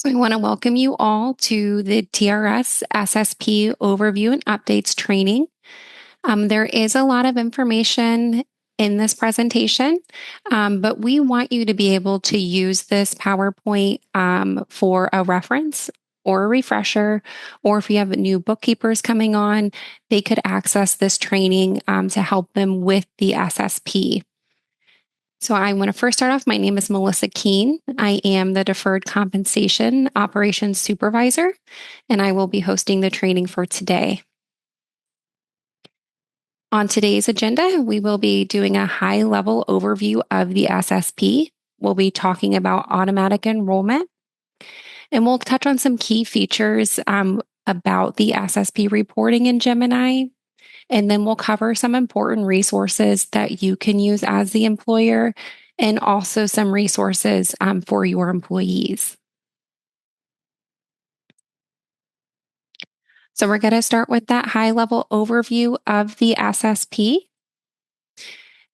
So I want to welcome you all to the TRS SSP Overview and Updates training. There is a lot of information in this presentation, but we want you to be able to use this PowerPoint for a reference or a refresher, or if you have new bookkeepers coming on, they could access this training to help them with the SSP. So I want to first start off. My name is Melissa Keene. I am the Deferred Compensation Operations Supervisor, and I will be hosting the training for today. On today's agenda, we will be doing a high-level overview of the SSP. We'll be talking about automatic enrollment, and we'll touch on some key features about the SSP reporting in Gemini. And then we'll cover some important resources that you can use as the employer and also some resources for your employees. So we're going to start with that high-level overview of the SSP.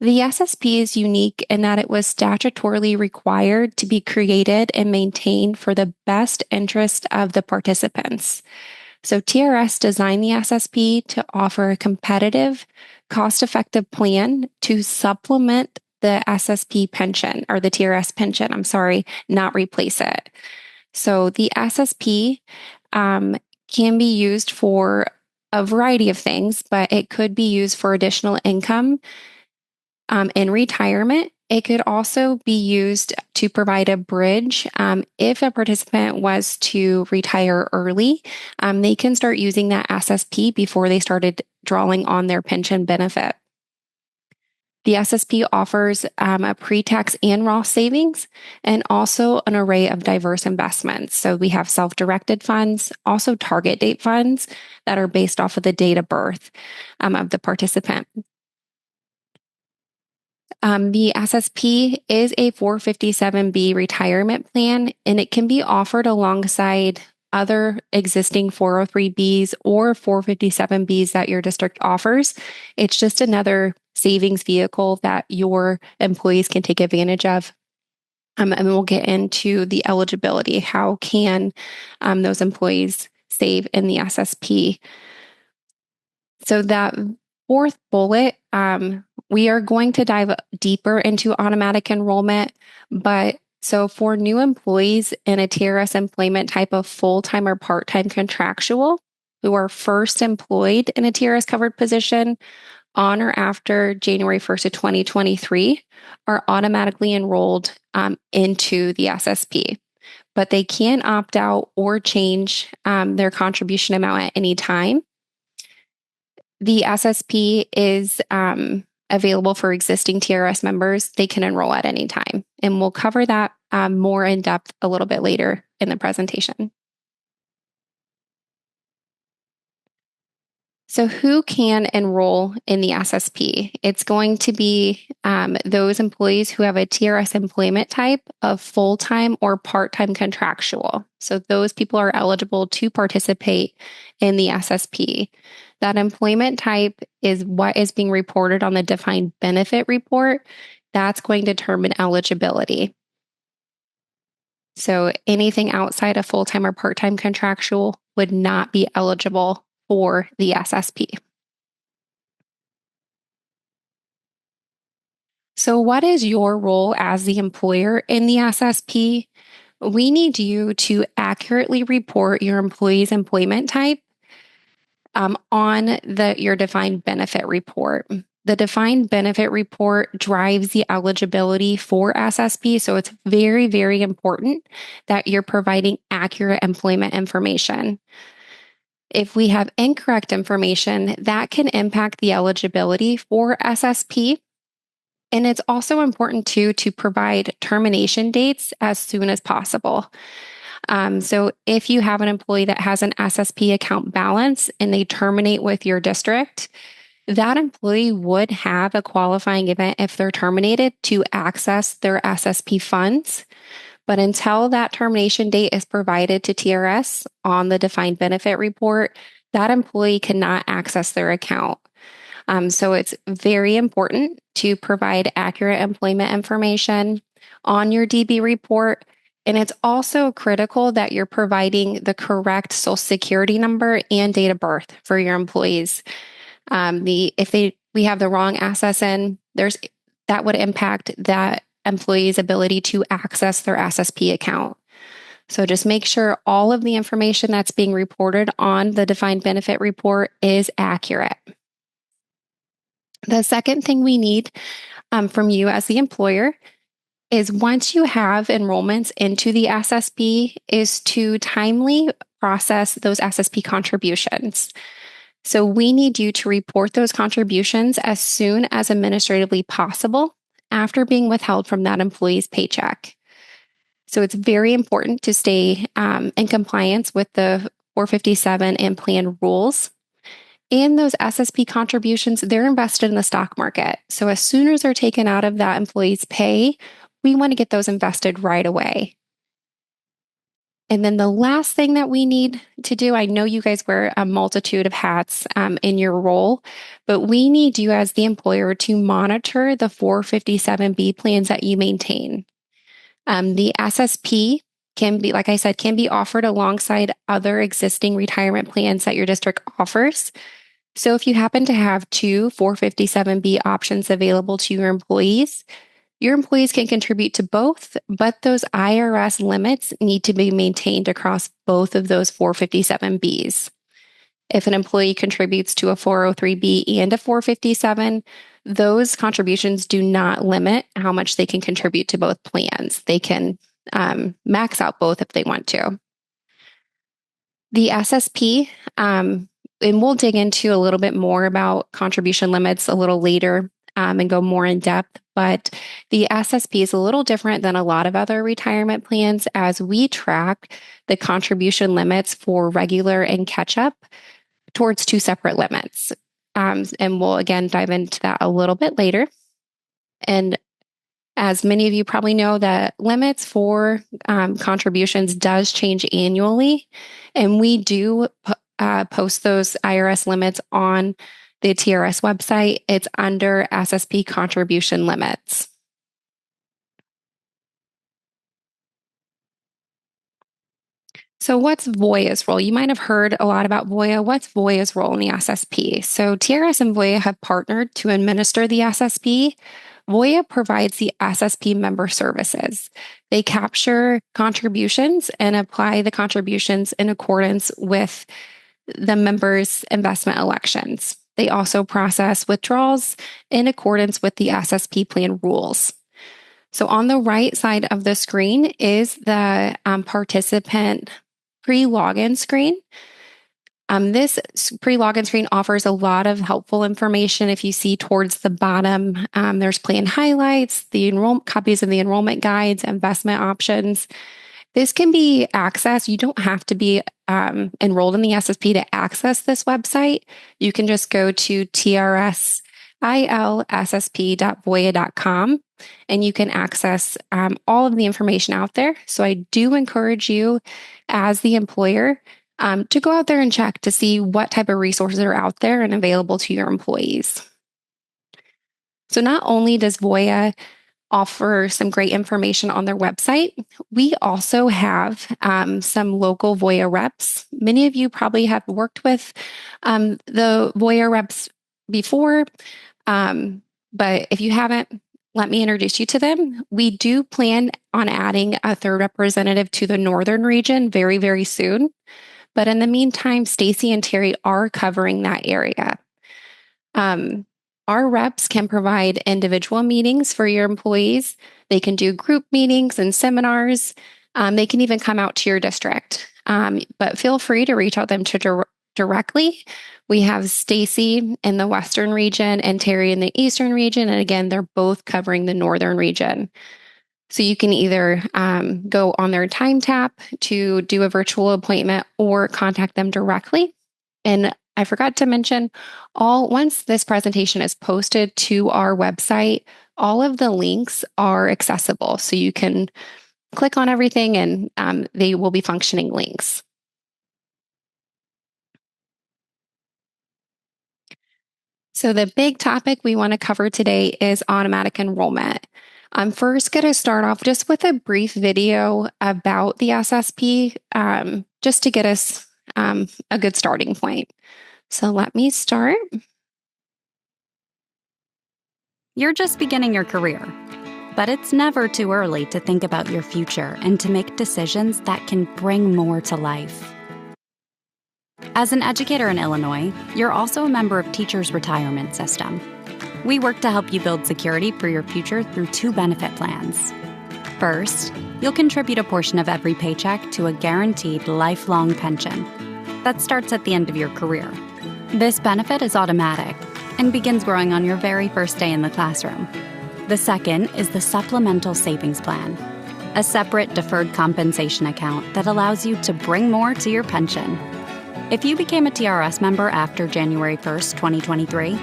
The SSP is unique in that it was statutorily required to be created and maintained for the best interest of the participants. So TRS designed the SSP to offer a competitive, cost-effective plan to supplement the SSP pension, or the TRS pension, not replace it. So the SSP can be used for a variety of things, but it could be used for additional income in retirement. It could also be used to provide a bridge. If a participant was to retire early, they can start using that SSP before they started drawing on their pension benefit. The SSP offers a pre-tax and Roth savings and also an array of diverse investments. So we have self-directed funds, also target date funds that are based off of the date of birth of the participant. The SSP is a 457B retirement plan, and it can be offered alongside other existing 403Bs or 457Bs that your district offers. It's just another savings vehicle that your employees can take advantage of. And we'll get into the eligibility. How can those employees save in the SSP? So that fourth bullet, we are going to dive deeper into automatic enrollment, but so for new employees in a TRS employment type of full-time or part-time contractual who are first employed in a TRS covered position on or after January 1st of 2023 are automatically enrolled into the SSP, but they can opt out or change their contribution amount at any time. The SSP is available for existing TRS members. They can enroll at any time. And we'll cover that more in depth a little bit later in the presentation. So who can enroll in the SSP? It's going to be those employees who have a TRS employment type of full-time or part-time contractual. So those people are eligible to participate in the SSP. That employment type is what is being reported on the defined benefit report. That's going to determine eligibility. So anything outside of full-time or part-time contractual would not be eligible for the SSP. So what is your role as the employer in the SSP? We need you to accurately report your employee's employment type on your defined benefit report. The defined benefit report drives the eligibility for SSP, so it's very, very important that you're providing accurate employment information. If we have incorrect information, that can impact the eligibility for SSP. And it's also important too to provide termination dates as soon as possible. So if you have an employee that has an SSP account balance and they terminate with your district, that employee would have a qualifying event if they're terminated to access their SSP funds. But until that termination date is provided to TRS on the defined benefit report, that employee cannot access their account. So it's very important to provide accurate employment information on your DB report And it's also critical that you're providing the correct Social Security number and date of birth for your employees. If we have the wrong SSN, that would impact that employee's ability to access their SSP account. So just make sure all of the information that's being reported on the defined benefit report is accurate. The second thing we need from you as the employer is once you have enrollments into the SSP is to timely process those SSP contributions. So we need you to report those contributions as soon as administratively possible after being withheld from that employee's paycheck. So it's very important to stay in compliance with the 457 and plan rules. And those SSP contributions, they're invested in the stock market. So as soon as they're taken out of that employee's pay, we want to get those invested right away. And then the last thing that we need to do, I know you guys wear a multitude of hats in your role, but we need you as the employer to monitor the 457B plans that you maintain. The SSP can be, like I said, can be offered alongside other existing retirement plans that your district offers. So if you happen to have two 457B options available to your employees can contribute to both, but those IRS limits need to be maintained across both of those 457Bs. If an employee contributes to a 403B and a 457, those contributions do not limit how much they can contribute to both plans. They can max out both if they want to. The SSP, and we'll dig into a little bit more about contribution limits a little later and go more in depth. But the SSP is a little different than a lot of other retirement plans as we track the contribution limits for regular and catch up towards two separate limits. And we'll again dive into that a little bit later. And as many of you probably know, that limits for contributions does change annually. And we do post those IRS limits on the TRS website. It's under SSP contribution limits. So what's Voya's role? You might have heard a lot about Voya. What's Voya's role in the SSP? So TRS and Voya have partnered to administer the SSP. Voya provides the SSP member services. They capture contributions and apply the contributions in accordance with the members' investment elections. They also process withdrawals in accordance with the SSP plan rules. So on the right side of the screen is the participant pre-login screen. This pre-login screen offers a lot of helpful information. If you see towards the bottom, there's plan highlights, the copies of the enrollment guides, investment options. This can be accessed. You don't have to be enrolled in the SSP to access this website. You can just go to trsilssp.voya.com and you can access all of the information out there. So I do encourage you as the employer to go out there and check to see what type of resources are out there and available to your employees. So not only does Voya offer some great information on their website, we also have some local Voya reps. Many of you probably have worked with the Voya reps before, but if you haven't, let me introduce you to them. We do plan on adding a third representative to the northern region very, very soon. But in the meantime, Stacy and Terry are covering that area. Our reps can provide individual meetings for your employees. They can do group meetings and seminars. They can even come out to your district. But feel free to reach out to them directly. We have Stacy in the western region and Terry in the eastern region. And again, they're both covering the northern region. So you can either go on their time tap to do a virtual appointment or contact them directly. And I forgot to mention, once this presentation is posted to our website, all of the links are accessible. So you can click on everything and they will be functioning links. So the big topic we want to cover today is automatic enrollment. I'm first going to start off just with a brief video about the SSP, just to get us a good starting point. So let me start. You're just beginning your career, but it's never too early to think about your future and to make decisions that can bring more to life. As an educator in Illinois, you're also a member of Teachers' Retirement System. We work to help you build security for your future through 2 benefit plans. First, you'll contribute a portion of every paycheck to a guaranteed lifelong pension that starts at the end of your career. This benefit is automatic and begins growing on your very first day in the classroom. The second is the Supplemental Savings Plan, a separate deferred compensation account that allows you to bring more to your pension. If you became a TRS member after January 1st, 2023,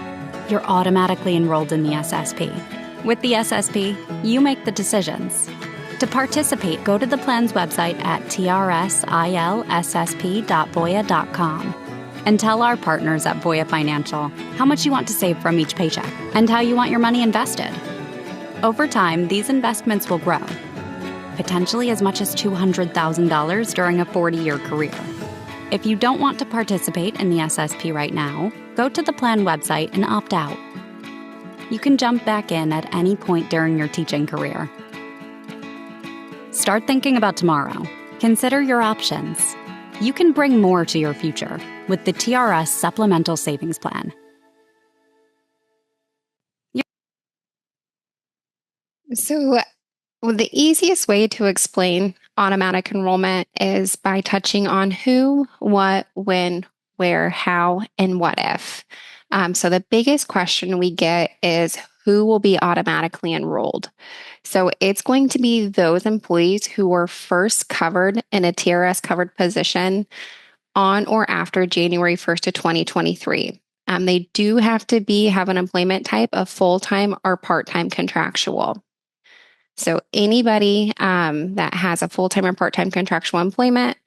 you're automatically enrolled in the SSP. With the SSP, you make the decisions. To participate, go to the plan's website at trsilssp.voya.com and tell our partners at Voya Financial how much you want to save from each paycheck and how you want your money invested. Over time, these investments will grow, potentially as much as $200,000 during a 40-year career. If you don't want to participate in the SSP right now, go to the plan website and opt out. You can jump back in at any point during your teaching career. Start thinking about tomorrow. Consider your options. You can bring more to your future with the TRS Supplemental Savings Plan. So the easiest way to explain automatic enrollment is by touching on who, what, when, where, how, and what if. So the biggest question we get is who will be automatically enrolled? So it's going to be those employees who were first covered in a TRS covered position on or after January 1st of 2023. They do have to have an employment type of full-time or part-time contractual. So anybody that has a full-time or part-time contractual employment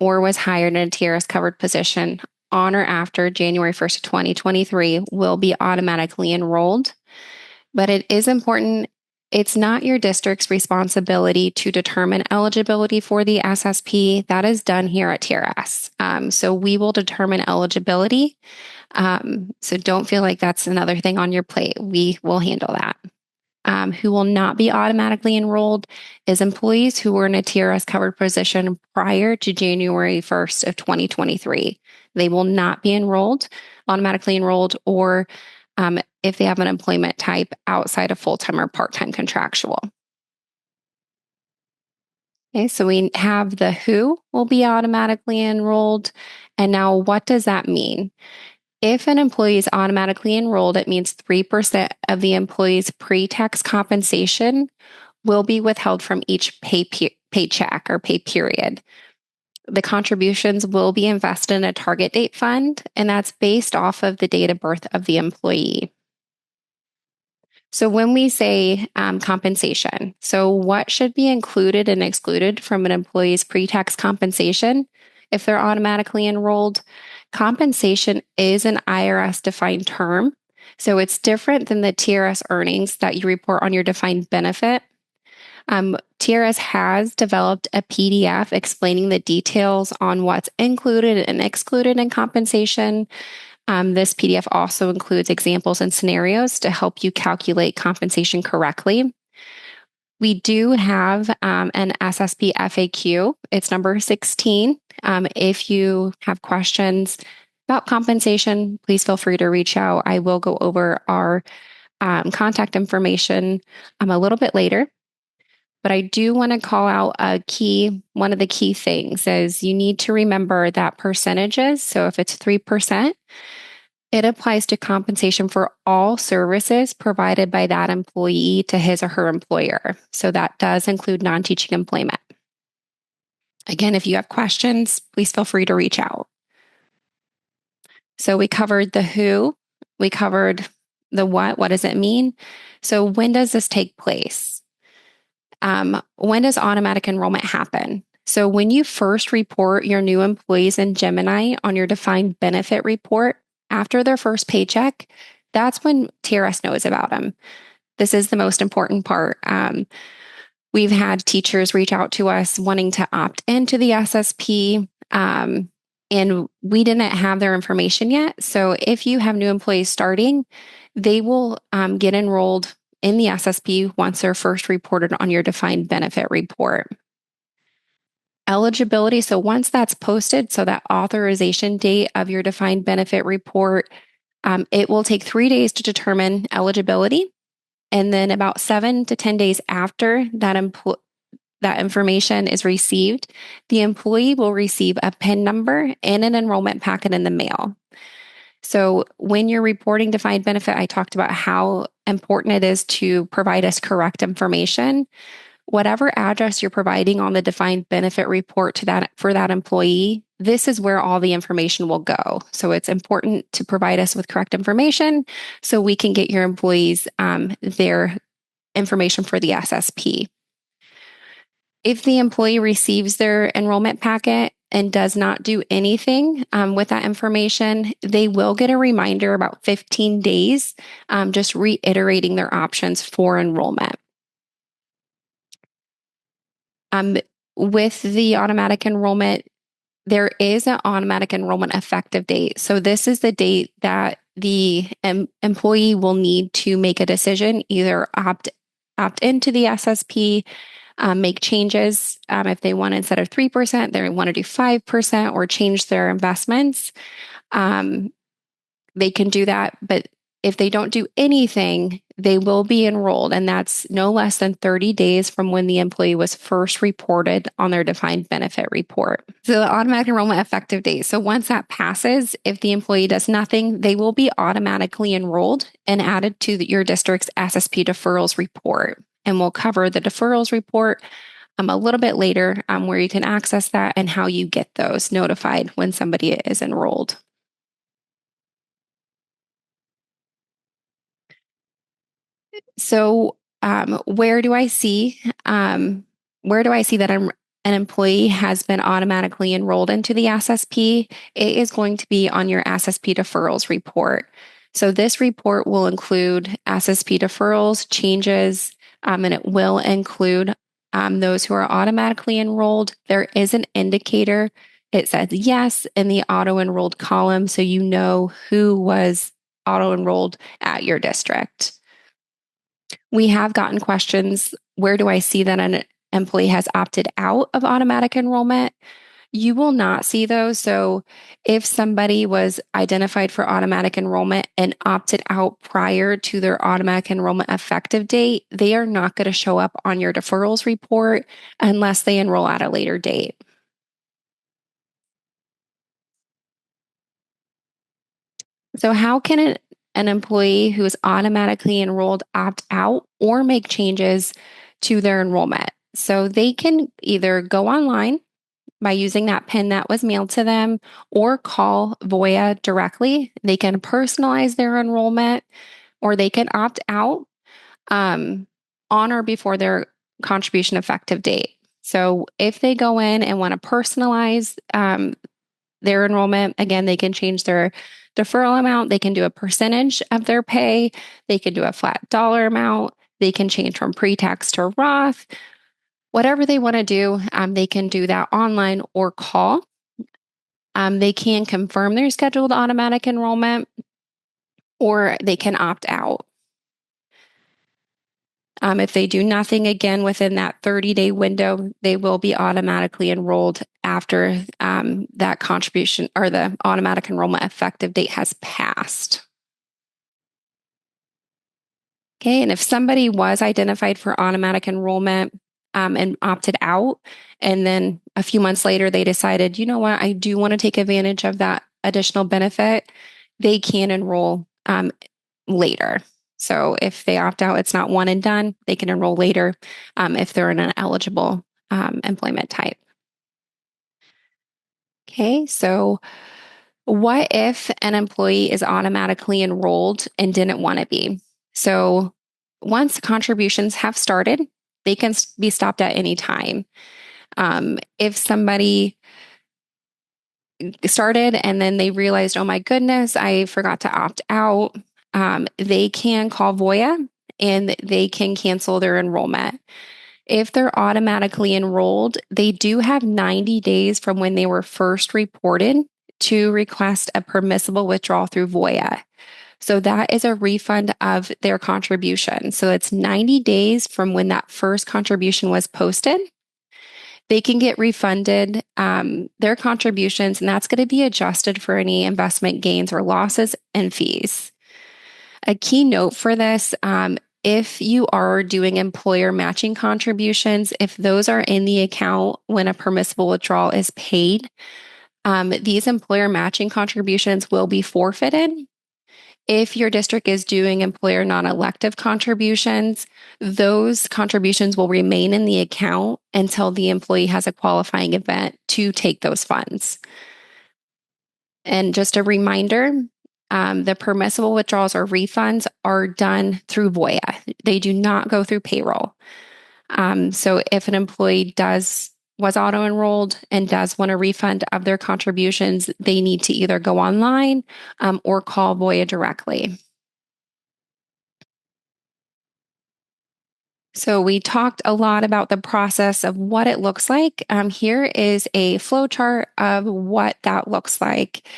or was hired in a TRS covered position on or after January 1st of 2023 will be automatically enrolled. But it is important, it's not your district's responsibility to determine eligibility for the SSP. That is done here at TRS. So we will determine eligibility. So don't feel like that's another thing on your plate. We will handle that. Who will not be automatically enrolled is employees who were in a TRS covered position prior to January 1st of 2023. They will not be automatically enrolled, or if they have an employment type outside of full-time or part-time contractual. Okay, so we have the who will be automatically enrolled. And now what does that mean? If an employee is automatically enrolled, it means 3% of the employee's pre-tax compensation will be withheld from each paycheck or pay period. The contributions will be invested in a target date fund, and that's based off of the date of birth of the employee. So when we say compensation, so what should be included and excluded from an employee's pre-tax compensation if they're automatically enrolled? Compensation is an IRS defined term, so it's different than the TRS earnings that you report on your defined benefit. TRS has developed a PDF explaining the details on what's included and excluded in compensation. This PDF also includes examples and scenarios to help you calculate compensation correctly. We do have an SSP FAQ. It's number 16. If you have questions about compensation, please feel free to reach out. I will go over our contact information a little bit later. But I do want to call out one of the key things is you need to remember that percentages. So if it's 3%, it applies to compensation for all services provided by that employee to his or her employer. So that does include non-teaching employment. Again, if you have questions, please feel free to reach out. So we covered the who, we covered the what does it mean? So when does this take place? When does automatic enrollment happen? So when you first report your new employees in Gemini on your defined benefit report after their first paycheck, that's when TRS knows about them. This is the most important part. We've had teachers reach out to us wanting to opt into the SSP, and we didn't have their information yet. So if you have new employees starting, they will get enrolled in the SSP once they're first reported on your defined benefit report. Eligibility, so once that's posted, so that authorization date of your defined benefit report, it will take 3 days to determine eligibility. And then about 7 to 10 days after that information is received, the employee will receive a PIN number and an enrollment packet in the mail. So when you're reporting defined benefit, I talked about how important it is to provide us correct information. Whatever address you're providing on the defined benefit report for that employee, this is where all the information will go. So it's important to provide us with correct information so we can get your employees their information for the SSP. If the employee receives their enrollment packet and does not do anything with that information, they will get a reminder about 15 days, just reiterating their options for enrollment. With the automatic enrollment, there is an automatic enrollment effective date. So this is the date that the employee will need to make a decision, either opt into the SSP, make changes. If they want, instead of 3%, they want to do 5% or change their investments. They can do that. But if they don't do anything, they will be enrolled. And that's no less than 30 days from when the employee was first reported on their defined benefit report. So the automatic enrollment effective date. So once that passes, if the employee does nothing, they will be automatically enrolled and added to your district's SSP deferrals report. And we'll cover the deferrals report a little bit later, where you can access that and how you get those notified when somebody is enrolled. So where do I see that an employee has been automatically enrolled into the SSP? It is going to be on your SSP deferrals report. So this report will include SSP deferrals, changes, and it will include those who are automatically enrolled. There is an indicator. It says yes in the auto enrolled column, so you know who was auto enrolled at your district. We have gotten questions, where do I see that an employee has opted out of automatic enrollment? You will not see those. So if somebody was identified for automatic enrollment and opted out prior to their automatic enrollment effective date, they are not going to show up on your deferrals report unless they enroll at a later date. So how can an employee who is automatically enrolled opt out or make changes to their enrollment? So they can either go online by using that PIN that was mailed to them or call Voya directly. They can personalize their enrollment or they can opt out on or before their contribution effective date. So if they go in and want to personalize their enrollment, again, they can change their deferral amount. They can do a percentage of their pay. They can do a flat dollar amount. They can change from pre-tax to Roth. Whatever they want to do, they can do that online or call. They can confirm their scheduled automatic enrollment or they can opt out. If they do nothing again within that 30-day window, they will be automatically enrolled after that contribution or the automatic enrollment effective date has passed. Okay, and if somebody was identified for automatic enrollment and opted out, and then a few months later they decided, you know what, I do want to take advantage of that additional benefit, they can enroll later. So if they opt out, it's not one and done. They can enroll later if they're in an eligible employment type. Okay, so what if an employee is automatically enrolled and didn't want to be? So once contributions have started, they can be stopped at any time. If somebody started and then they realized, oh my goodness, I forgot to opt out, they can call Voya and they can cancel their enrollment. If they're automatically enrolled, they do have 90 days from when they were first reported to request a permissible withdrawal through VOIA. So that is a refund of their contribution. So it's 90 days from when that first contribution was posted. They can get refunded their contributions, and that's going to be adjusted for any investment gains or losses and fees. A key note for this, if you are doing employer matching contributions, if those are in the account when a permissible withdrawal is paid, these employer matching contributions will be forfeited. If your district is doing employer non-elective contributions, those contributions will remain in the account until the employee has a qualifying event to take those funds. And just a reminder, the permissible withdrawals or refunds are done through VOIA. They do not go through payroll. So if an employee was auto-enrolled and does want a refund of their contributions, they need to either go online or call VOIA directly. So we talked a lot about the process of what it looks like. Here is a flow chart of what that looks like.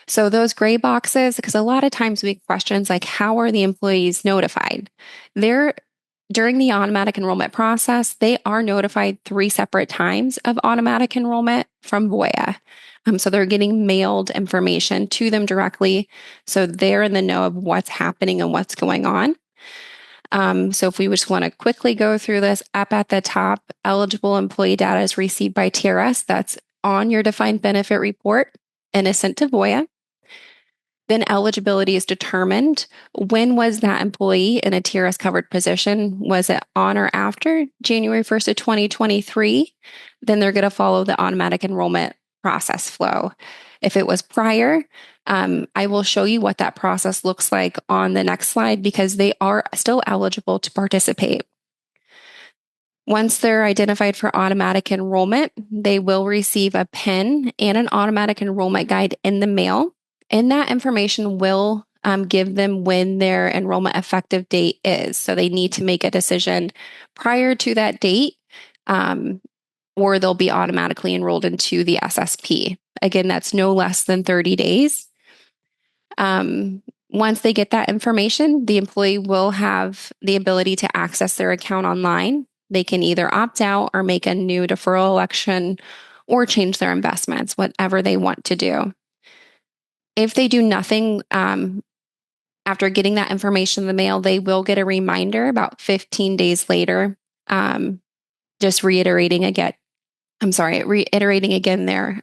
So those gray boxes, because a lot of times we get questions like, how are the employees notified? During the automatic enrollment process, they are notified 3 separate times of automatic enrollment from VOIA. So they're getting mailed information to them directly. So they're in the know of what's happening and what's going on. So if we just want to quickly go through this, up at the top, eligible employee data is received by TRS. That's on your defined benefit report and is sent to VOIA. Then eligibility is determined. When was that employee in a TRS covered position? Was it on or after January 1st of 2023? Then they're going to follow the automatic enrollment process flow. If it was prior, I will show you what that process looks like on the next slide because they are still eligible to participate. Once they're identified for automatic enrollment, they will receive a PIN and an automatic enrollment guide in the mail. And that information will give them when their enrollment effective date is. So they need to make a decision prior to that date, or they'll be automatically enrolled into the SSP. Again, that's no less than 30 days. Once they get that information, the employee will have the ability to access their account online. They can either opt out or make a new deferral election or change their investments, whatever they want to do. If they do nothing after getting that information in the mail, they will get a reminder about 15 days later, just reiterating again their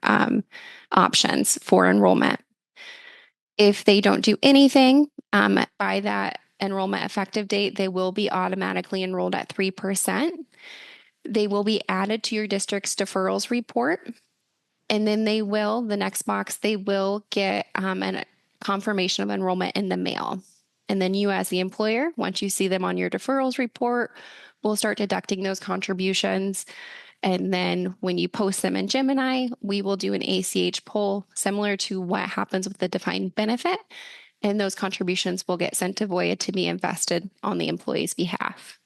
options for enrollment. If they don't do anything by that enrollment effective date, they will be automatically enrolled at 3%. They will be added to your district's deferrals report. And then the next box, they will get a confirmation of enrollment in the mail. And then you as the employer, once you see them on your deferrals report, will start deducting those contributions. And then when you post them in Gemini, we will do an ACH pull similar to what happens with the defined benefit. And those contributions will get sent to VOIA to be invested on the employee's behalf.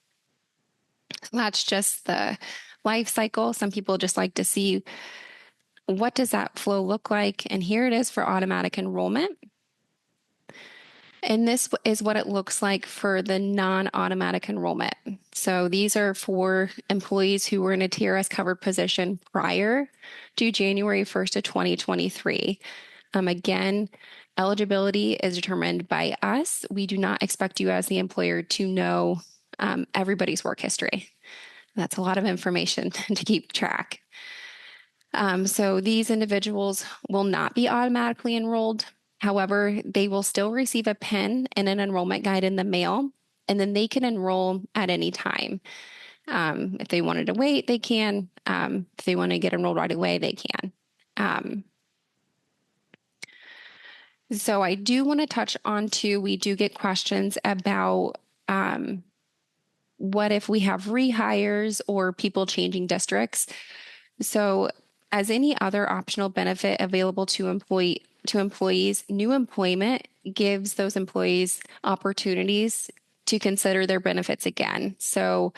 So that's just the life cycle. Some people just like to see what does that flow look like? And here it is for automatic enrollment. And this is what it looks like for the non-automatic enrollment. So these are for employees who were in a TRS covered position prior to January 1st of 2023. Again, eligibility is determined by us. We do not expect you as the employer to know everybody's work history. That's a lot of information to keep track. So these individuals will not be automatically enrolled. However, they will still receive a PIN and an enrollment guide in the mail, and then they can enroll at any time. If they wanted to wait, they can. If they want to get enrolled right away, they can. So I do want to touch on too, we do get questions about what if we have rehires or people changing districts. So as any other optional benefit available to employees, new employment gives those employees opportunities to consider their benefits again. So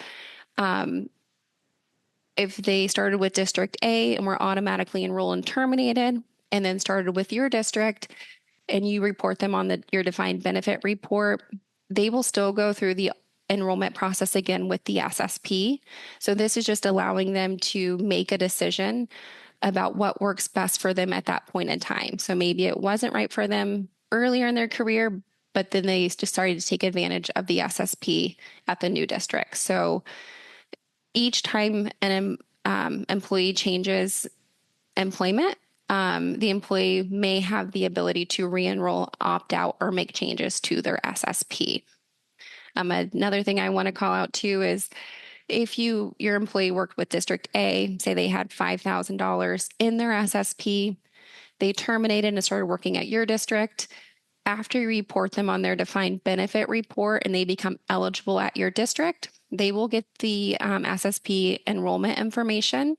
if they started with District A and were automatically enrolled and terminated, and then started with your district, and you report them on your defined benefit report, they will still go through the enrollment process again with the SSP. So this is just allowing them to make a decision about what works best for them at that point in time. So maybe it wasn't right for them earlier in their career, but then they just started to take advantage of the SSP at the new district. So each time an employee changes employment, the employee may have the ability to re-enroll, opt out, or make changes to their SSP. Another thing I want to call out too is if your employee worked with District A, say they had $5,000 in their SSP, they terminated and started working at your district. After you report them on their defined benefit report and they become eligible at your district, they will get the SSP enrollment information.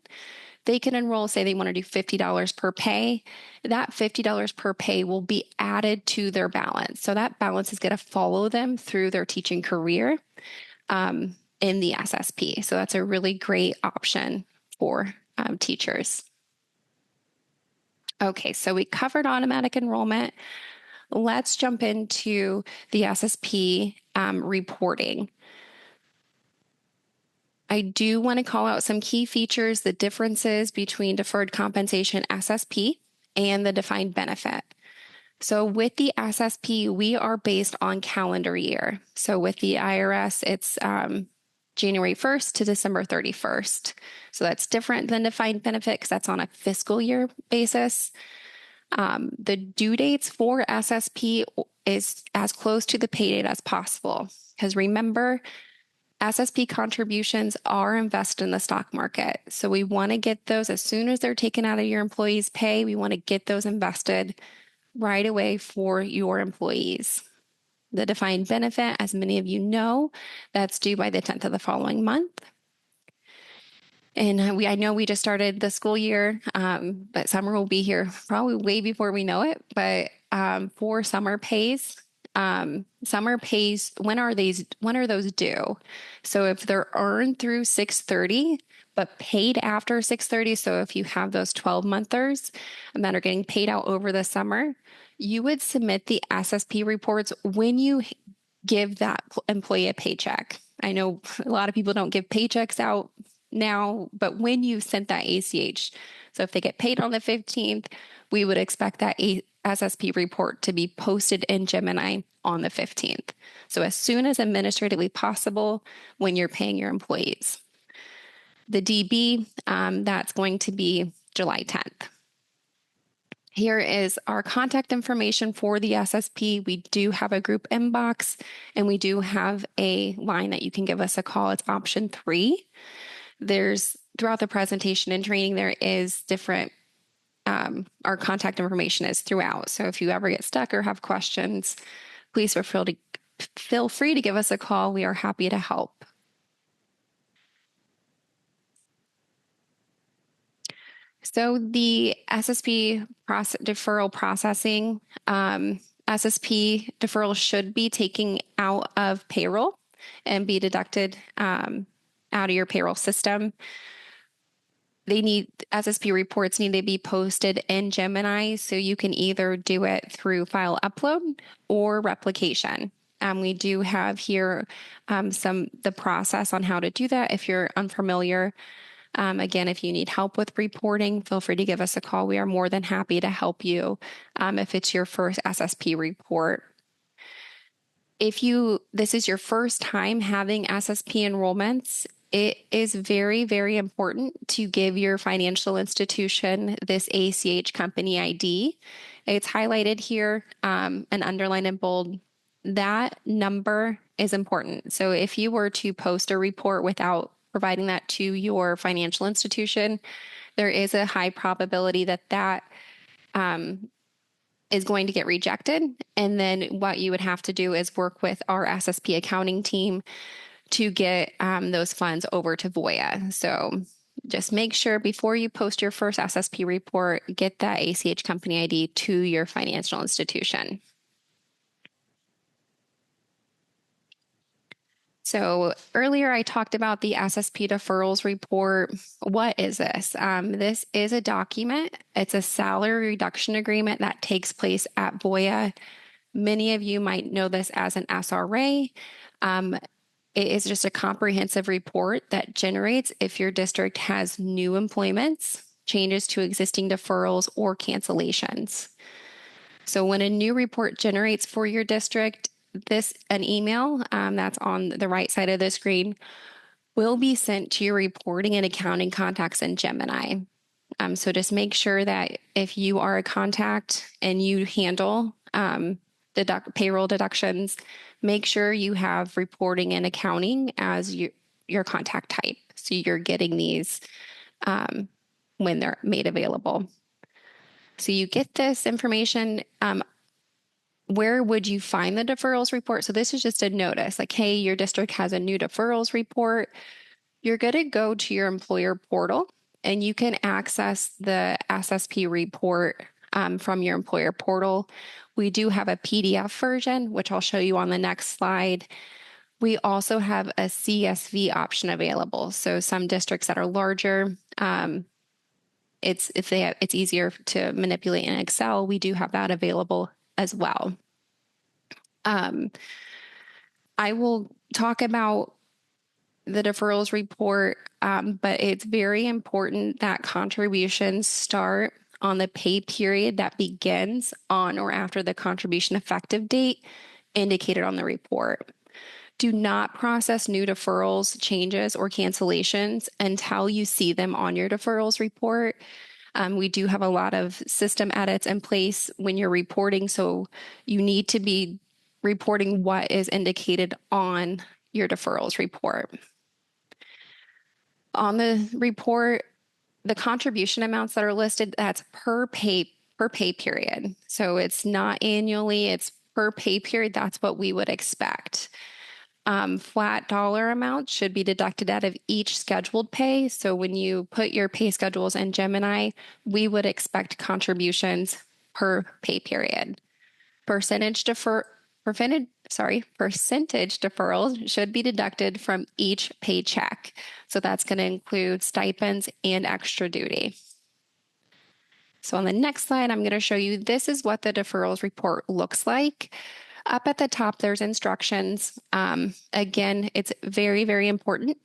They can enroll, say they want to do $50 per pay. That $50 per pay will be added to their balance. So that balance is going to follow them through their teaching career in the SSP. So that's a really great option for teachers. Okay, so we covered automatic enrollment. Let's jump into the SSP reporting. I do want to call out some key features, the differences between deferred compensation SSP and the defined benefit. So with the SSP, we are based on calendar year. So with the IRS, it's January 1st to December 31st. So that's different than defined benefit because that's on a fiscal year basis. The due dates for SSP is as close to the pay date as possible. Because remember, SSP contributions are invested in the stock market. So we want to get those as soon as they're taken out of your employee's pay. We want to get those invested right away for your employees. The defined benefit, as many of you know, that's due by the 10th of the following month. And I know we just started the school year, but summer will be here probably way before we know it. But for summer pays, when are those due? So if they're earned through 6/30, but paid after 6/30, so if you have those 12-monthers that are getting paid out over the summer, you would submit the SSP reports when you give that employee a paycheck. I know a lot of people don't give paychecks out now, but when you sent that ACH, so if they get paid on the 15th, we would expect that SSP report to be posted in Gemini on the 15th. So as soon as administratively possible when you're paying your employees. The DB, that's going to be July 10th. Here is our contact information for the SSP. We do have a group inbox and we do have a line that you can give us a call. It's option 3. Throughout the presentation and training, there is different, our contact information is throughout. So if you ever get stuck or have questions, please feel free to give us a call. We are happy to help. So the SSP deferral processing, SSP deferral should be taken out of payroll and be deducted out of your payroll system. SSP reports need to be posted in Gemini, so you can either do it through file upload or replication. We do have here the process on how to do that if you're unfamiliar. Again, if you need help with reporting, feel free to give us a call. We are more than happy to help you if it's your first SSP report. If this is your first time having SSP enrollments, it is very, very important to give your financial institution this ACH company ID. It's highlighted here and underlined in bold. That number is important. So if you were to post a report without providing that to your financial institution, there is a high probability that is going to get rejected. And then what you would have to do is work with our SSP accounting team to get those funds over to Voya. So just make sure before you post your first SSP report, get that ACH company ID to your financial institution. So earlier I talked about the SSP deferrals report. What is this? This is a document. It's a salary reduction agreement that takes place at Voya. Many of you might know this as an SRA. It is just a comprehensive report that generates if your district has new employments, changes to existing deferrals, or cancellations. So when a new report generates for your district, an email that's on the right side of the screen will be sent to your reporting and accounting contacts in Gemini. So just make sure that if you are a contact and you handle payroll deductions, make sure you have reporting and accounting as your contact type. So you're getting these when they're made available. So you get this information. Where would you find the deferrals report? So this is just a notice like, hey, your district has a new deferrals report. You're going to go to your employer portal and you can access the SSP report from your employer portal. We do have a PDF version, which I'll show you on the next slide. We also have a CSV option available. So some districts that are larger, it's easier to manipulate in Excel. We do have that available as well. I will talk about the deferrals report, but it's very important that contributions start on the pay period that begins on or after the contribution effective date indicated on the report. Do not process new deferrals, changes, or cancellations until you see them on your deferrals report. We do have a lot of system edits in place when you're reporting, so you need to be reporting what is indicated on your deferrals report. On the report, the contribution amounts that are listed, that's per pay period. So it's not annually, it's per pay period. That's what we would expect. Flat dollar amounts should be deducted out of each scheduled pay. So when you put your pay schedules in Gemini, we would expect contributions per pay period. Percentage deferrals should be deducted from each paycheck. So that's going to include stipends and extra duty. So on the next slide, I'm going to show you, this is what the deferrals report looks like. Up at the top, there's instructions. Again, it's very, very important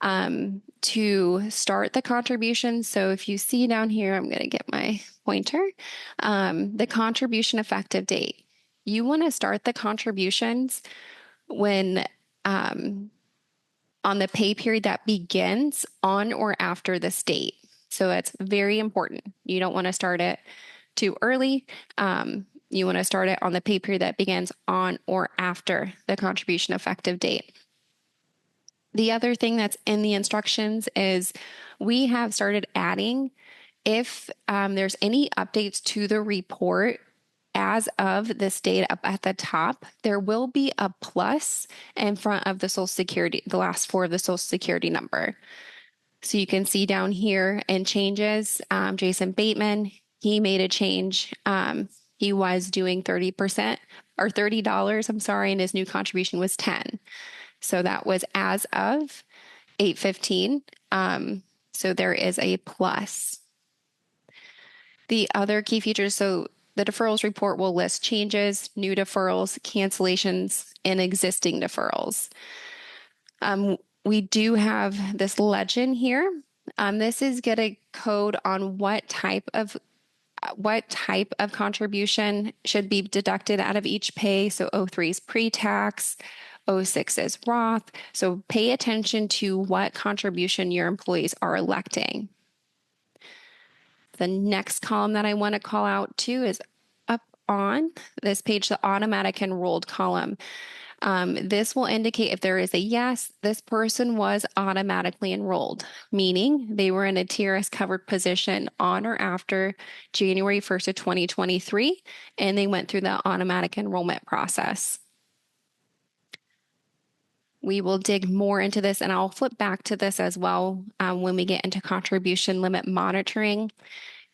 to start the contribution. So if you see down here, I'm going to get my pointer, the contribution effective date. You want to start the contributions when on the pay period that begins on or after this date. So that's very important. You don't want to start it too early. You want to start it on the pay period that begins on or after the contribution effective date. The other thing that's in the instructions is we have started adding, if there's any updates to the report as of this date up at the top, there will be a plus in front of the Social Security, the last four of the Social Security number. So you can see down here in changes, Jason Bateman, he made a change. He was doing 30% or $30, and his new contribution was 10. So that was as of 8/15. So there is a plus. The other key features, so the deferrals report will list changes, new deferrals, cancellations, and existing deferrals. We do have this legend here. This is get a code on what type of contribution should be deducted out of each pay. So 03 is pre-tax, 06 is Roth. So pay attention to what contribution your employees are electing. The next column that I want to call out too is up on this page, the automatic enrolled column. This will indicate if there is a yes, this person was automatically enrolled, meaning they were in a TRS covered position on or after January 1st of 2023, and they went through the automatic enrollment process. We will dig more into this, and I'll flip back to this as well when we get into contribution limit monitoring.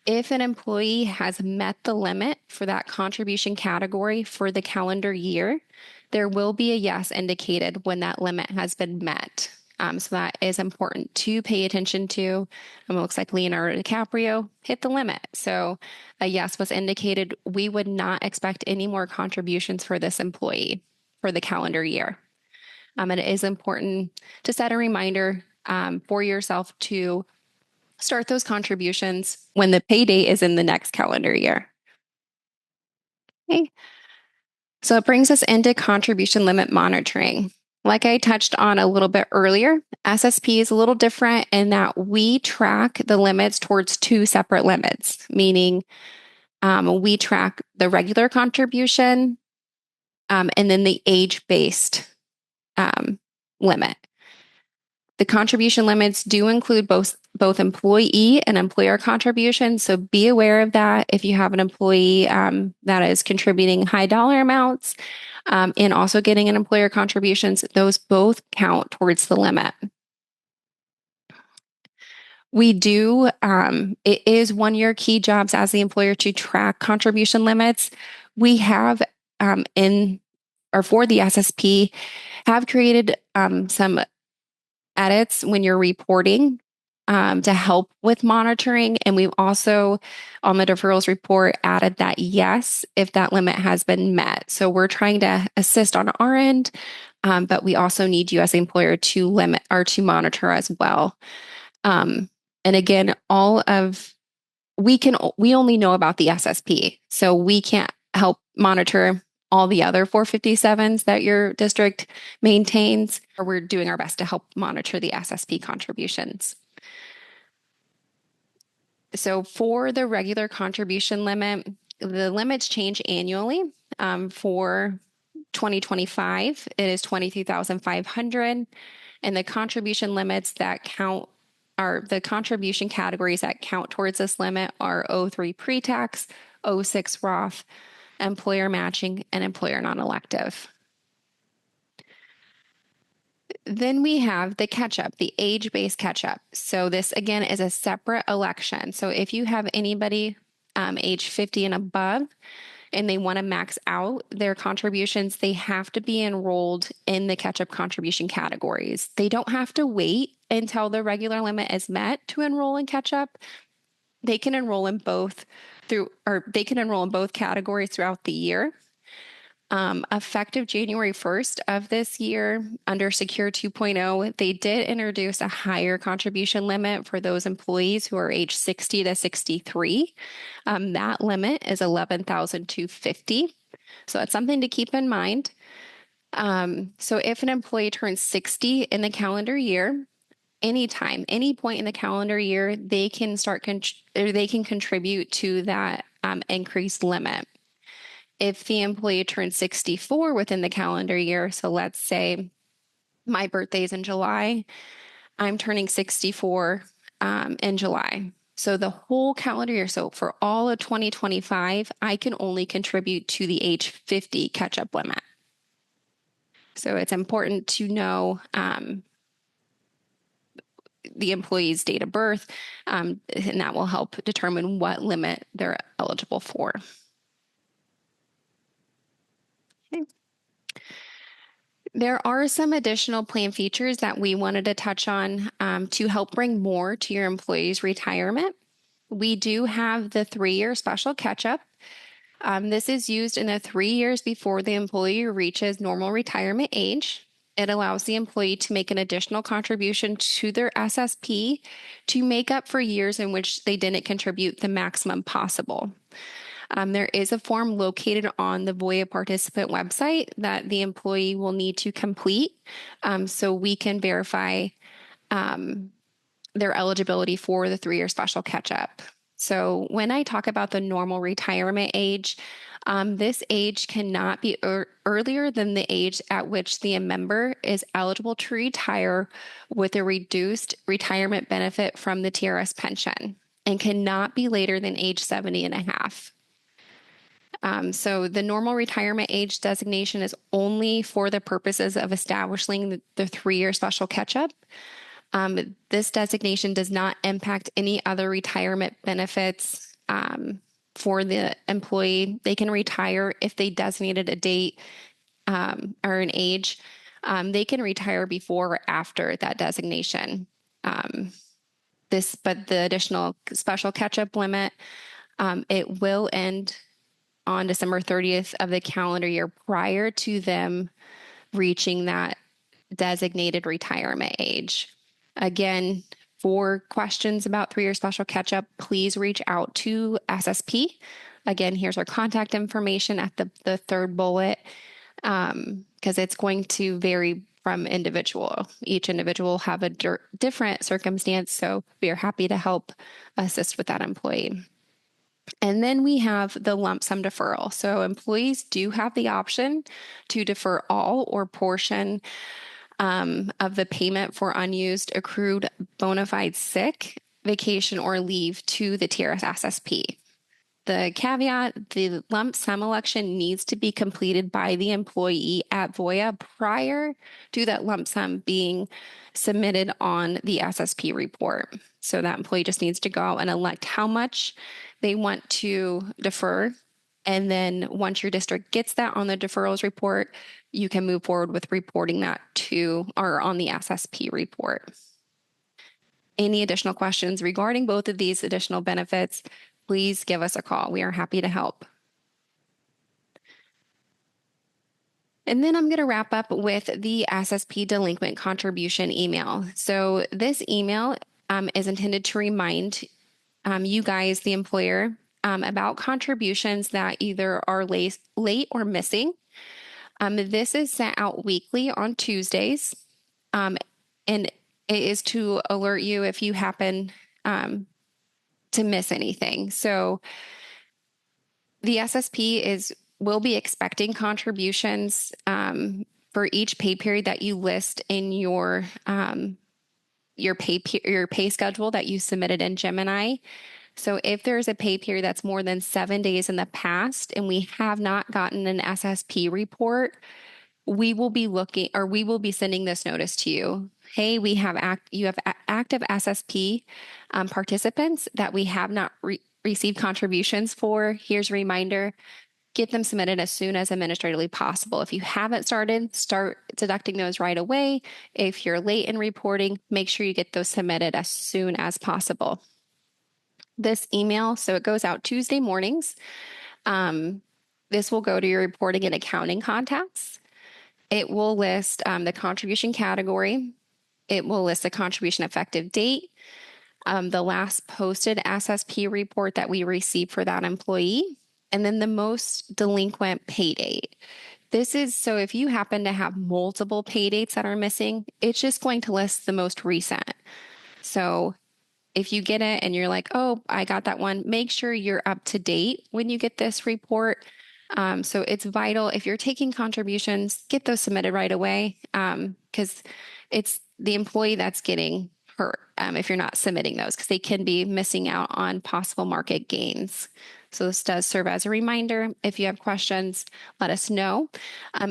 If an employee has met the limit for that contribution category for the calendar year, There will be a yes indicated when that limit has been met. So that is important to pay attention to. It looks like Leonardo DiCaprio hit the limit. So a yes was indicated. We would not expect any more contributions for this employee for the calendar year. And it is important to set a reminder for yourself to start those contributions when the pay date is in the next calendar year. Okay. So it brings us into contribution limit monitoring. Like I touched on a little bit earlier, SSP is a little different in that we track the limits towards two separate limits, meaning we track the regular contribution and then the age-based limit. The contribution limits do include both employee and employer contributions. So be aware of that if you have an employee that is contributing high dollar amounts and also getting an employer contributions, those both count towards the limit. We do, it is one of your key jobs as the employer to track contribution limits. We have for the SSP, have created some edits when you're reporting to help with monitoring. And we've also, on the deferrals report, added that yes, if that limit has been met. So we're trying to assist on our end, but we also need you as an employer to limit or to monitor as well. And again, we only know about the SSP, so we can't help monitor all the other 457s that your district maintains, or we're doing our best to help monitor the SSP contributions. So for the regular contribution limit, the limits change annually. For 2025, it is 23,500, and the contribution limits that count are the contribution categories that count towards this limit are O3 pre-tax, O6 Roth, employer matching, and employer non-elective. Then we have the catch-up, the age-based catch-up. So this, again, is a separate election. So if you have anybody age 50 and above, and they want to max out their contributions, they have to be enrolled in the catch-up contribution categories. They don't have to wait until the regular limit is met to enroll in catch-up. They can enroll in both categories throughout the year. Effective January 1st of this year, under Secure 2.0, they did introduce a higher contribution limit for those employees who are age 60 to 63. That limit is $11,250. So that's something to keep in mind. So if an employee turns 60 in the calendar year, anytime, any point in the calendar year, they can contribute to that increased limit. If the employee turns 64 within the calendar year, so let's say my birthday is in July, I'm turning 64 in July. So the whole calendar year, so for all of 2025, I can only contribute to the age 50 catch-up limit. So it's important to know the employee's date of birth, and that will help determine what limit they're eligible for. Okay. There are some additional plan features that we wanted to touch on to help bring more to your employee's retirement. We do have the 3-year special catch-up. This is used in the 3 years before the employee reaches normal retirement age. It allows the employee to make an additional contribution to their SSP to make up for years in which they didn't contribute the maximum possible. There is a form located on the Voya participant website that the employee will need to complete so we can verify their eligibility for the 3-year special catch-up. So when I talk about the normal retirement age, this age cannot be earlier than the age at which the member is eligible to retire with a reduced retirement benefit from the TRS pension, and cannot be later than age 70 and a half. So the normal retirement age designation is only for the purposes of establishing the 3-year special catch-up. This designation does not impact any other retirement benefits for the employee. They can retire if they designated a date or an age, they can retire before or after that designation. But the additional special catch-up limit, it will end on December 30th of the calendar year prior to them reaching that designated retirement age. Again, for questions about 3-year special catch-up, please reach out to SSP. Again, here's our contact information at the third bullet, because it's going to vary from individual. Each individual will have a different circumstance, so we are happy to help assist with that employee. And then we have the lump sum deferral. So employees do have the option to defer all or portion of the payment for unused accrued bona fide sick, vacation, or leave to the TRS SSP. The caveat, the lump sum election needs to be completed by the employee at Voya prior to that lump sum being submitted on the SSP report. So that employee just needs to go out and elect how much they want to defer. And then once your district gets that on the deferrals report, you can move forward with reporting that to or on the SSP report. Any additional questions regarding both of these additional benefits, please give us a call. We are happy to help. And then I'm going to wrap up with the SSP delinquent contribution email. So this email is intended to remind you guys, the employer, about contributions that either are late or missing. This is sent out weekly on Tuesdays, and it is to alert you if you happen to miss anything. So the SSP will be expecting contributions for each pay period that you list in your pay schedule that you submitted in Gemini. So if there's a pay period that's more than 7 days in the past and we have not gotten an SSP report, we will be sending this notice to you. Hey, you have active SSP participants that we have not received contributions for. Here's a reminder. Get them submitted as soon as administratively possible. If you haven't started, start deducting those right away. If you're late in reporting, make sure you get those submitted as soon as possible. This email, so it goes out Tuesday mornings. This will go to your reporting and accounting contacts. It will list the contribution category. It will list the contribution effective date, the last posted SSP report that we received for that employee, and then the most delinquent pay date. This is so if you happen to have multiple pay dates that are missing, it's just going to list the most recent. So if you get it and you're like, oh, I got that one, make sure you're up to date when you get this report. So it's vital. If you're taking contributions, get those submitted right away, because it's the employee that's getting hurt if you're not submitting those, because they can be missing out on possible market gains. So this does serve as a reminder. If you have questions, let us know.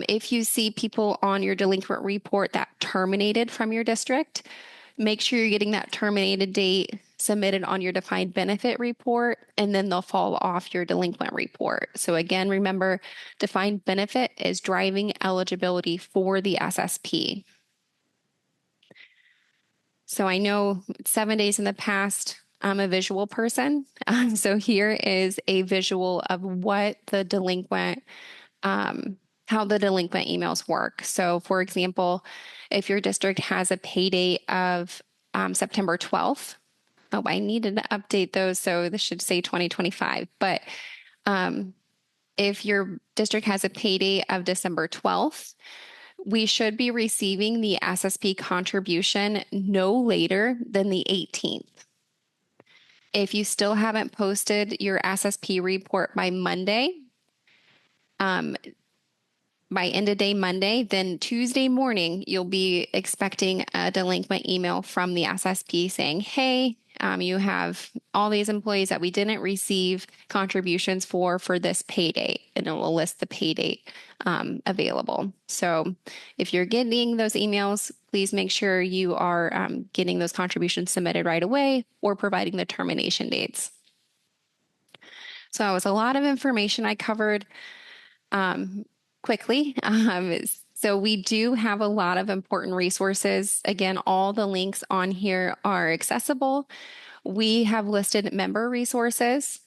If you see people on your delinquent report that terminated from your district, make sure you're getting that terminated date submitted on your defined benefit report, and then they'll fall off your delinquent report. So again, remember, defined benefit is driving eligibility for the SSP. So I know 7 days in the past, I'm a visual person. So here is a visual of what the delinquent, how the delinquent emails work. So for example, if your district has a pay date of September 12th, oh, I needed to update those. So this should say 2025. But if your district has a pay date of December 12th, we should be receiving the SSP contribution no later than the 18th. If you still haven't posted your SSP report by Monday, by end of day Monday, then Tuesday morning, you'll be expecting a delinquent email from the SSP saying, hey, you have all these employees that we didn't receive contributions for this pay date, and it will list the pay date available. So if you're getting those emails, please make sure you are getting those contributions submitted right away or providing the termination dates. So it was a lot of information I covered quickly. So we do have a lot of important resources. Again, all the links on here are accessible. We have listed member resources,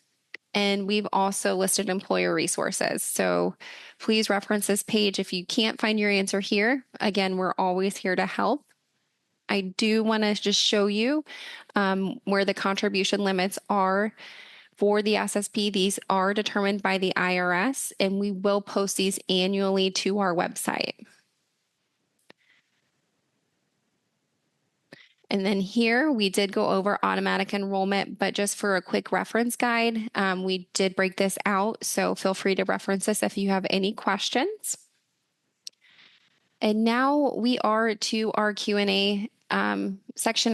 and we've also listed employer resources. So please reference this page if you can't find your answer here. Again, we're always here to help. I do want to just show you where the contribution limits are for the SSP. These are determined by the IRS, and we will post these annually to our website. And then here we did go over automatic enrollment, but just for a quick reference guide, we did break this out. So feel free to reference this if you have any questions. And now we are to our Q&A section